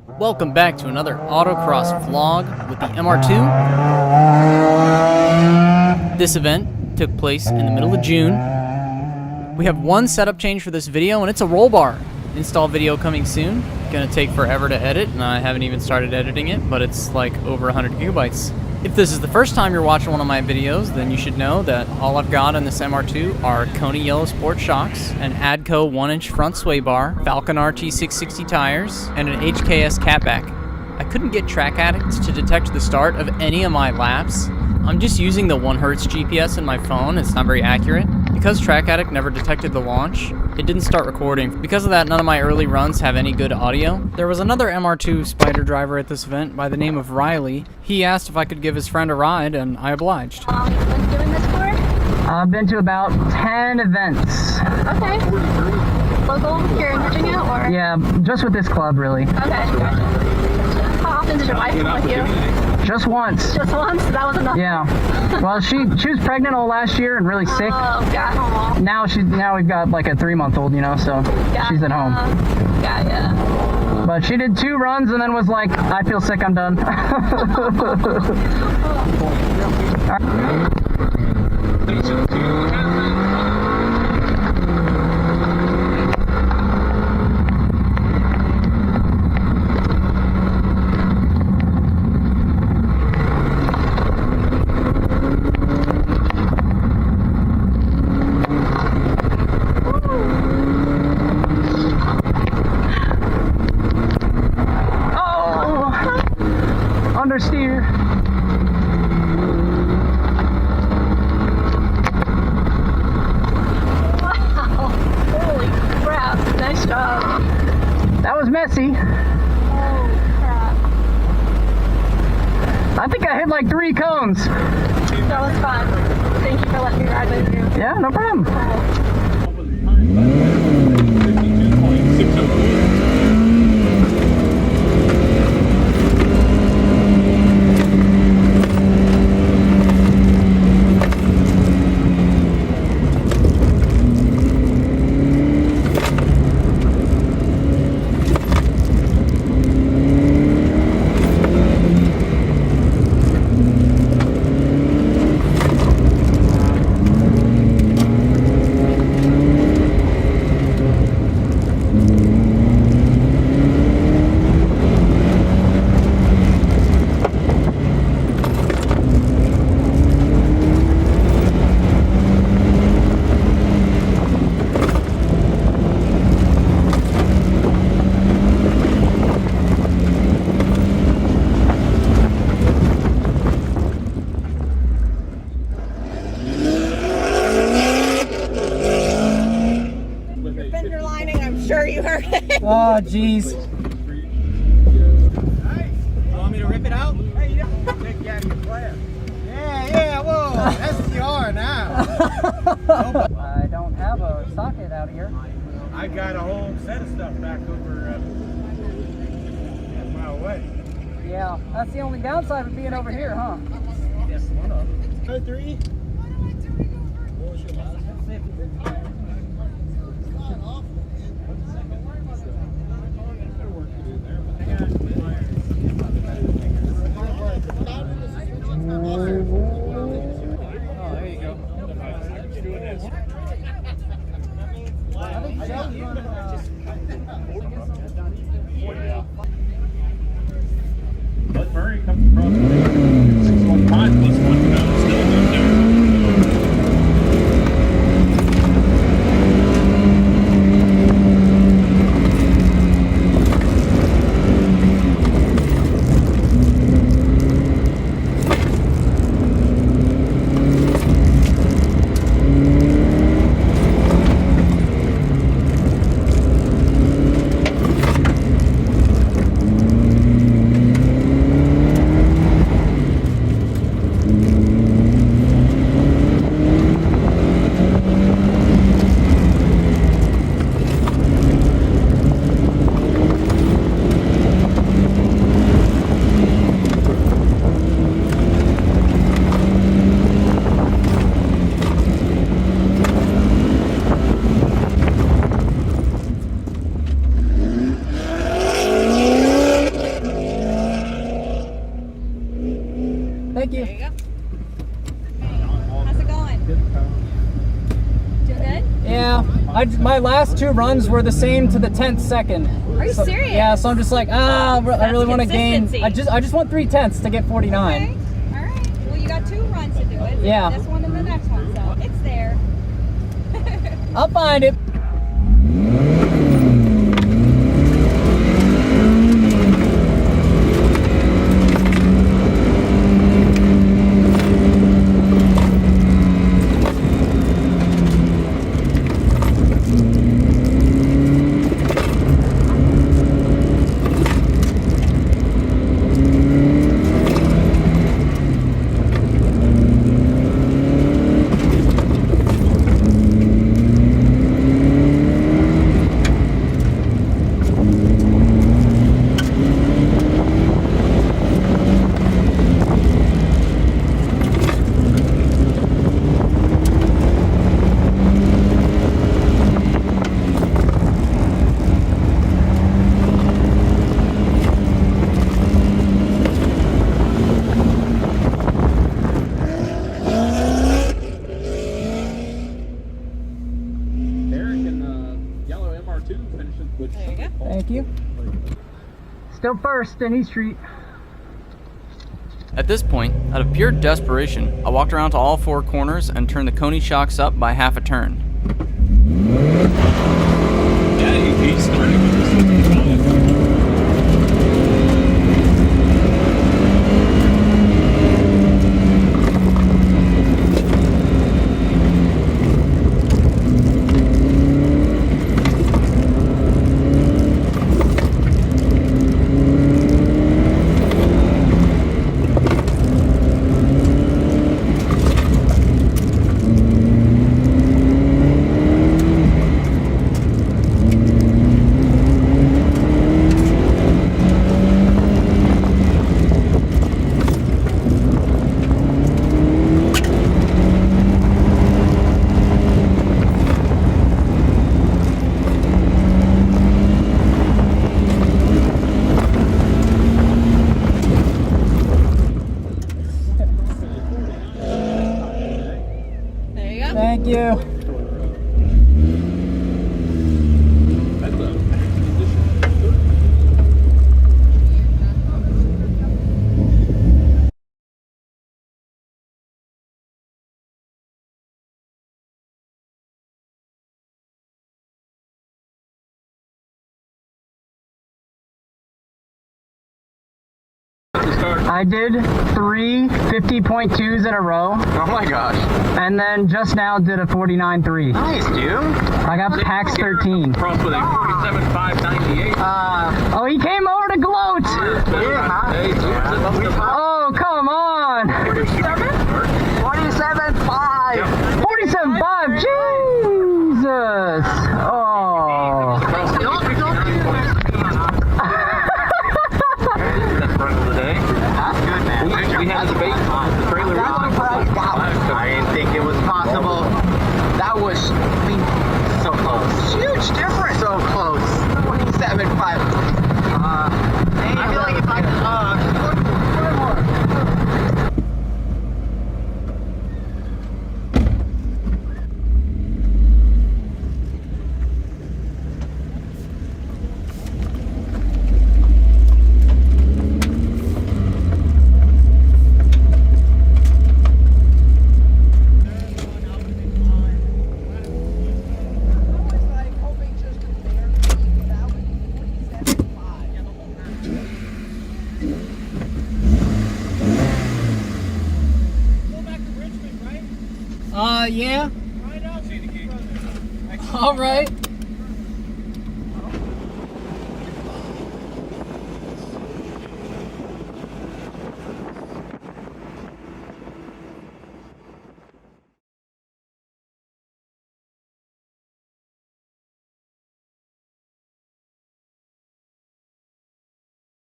Welcome back to another autocross vlog with the MR2. This event took place in the middle of June. We have one setup change for this video, and it's a roll bar. Install video coming soon. Gonna take forever to edit, and I haven't even started editing it, but it's like over 100 gigabytes. If this is the first time you're watching one of my videos, then you should know that all I've got on this MR2 are Kona Yellow Sport shocks, an Adco 1-inch front sway bar, Falcon RT 660 tires, and an HKS catback. I couldn't get Track Addict to detect the start of any of my laps. I'm just using the 1 Hz GPS in my phone. It's not very accurate. Because Track Addict never detected the launch, it didn't start recording. Because of that, none of my early runs have any good audio. There was another MR2 Spyder driver at this event by the name of Riley. He asked if I could give his friend a ride, and I obliged. You've been doing this for? I've been to about 10 events. Okay. Local here in Virginia, or? Yeah, just with this club, really. Okay, gotcha. How often did your wife come with you? Just once. Just once? That was enough? Yeah. Well, she was pregnant all last year and really sick. Oh, God. Now we've got like a 3-month-old, you know, so she's at home. Got ya. But she did 2 runs and then was like, I feel sick, I'm done. Understeer. Wow. Holy crap. Nice job. That was messy. Oh, crap. I think I hit like 3 cones. That was fun. Thank you for letting me ride with you. Yeah, no problem. Sure you heard it. Oh, jeez. You want me to rip it out? Hey, you don't take you out of your class. Yeah, whoa, that's SCR now. I don't have a socket out here. I got a whole set of stuff back over a mile away. Yeah, that's the only downside of being over here, huh? Yes, one of them. 03? What was your last one? But Murray comes across 615 plus 1 to go. Still good there. My last 2 runs were the same to the 10th second. Are you serious? Yeah, so I'm just like, I really want to gain. consistency. I just want 3/10 to get 49. Okay. All right. Well, you got 2 runs to do it. Yeah. This one and the next one, so it's there. I'll find it. Yellow MR2 finishing with. There you go. Thank you. Still first in East Street. At this point, out of pure desperation, I walked around to all 4 corners and turned the Coney shocks up by half a turn. Yeah, he's starting. Thank you. That's a I did 3 50.2s in a row, Oh my gosh. and then just now did a 49.3. Nice, dude. I got PAX 13. cross with a 47.598. Oh, he came over to gloat. Oh, come on. 47.5. 47.5. Jesus. Oh. That's front of the day. That's good, man. We had the bait on the trailer. I didn't think it was possible. That was, so close. Huge difference. So close. 27.5. I feel like if I could, one more. Yeah. All right.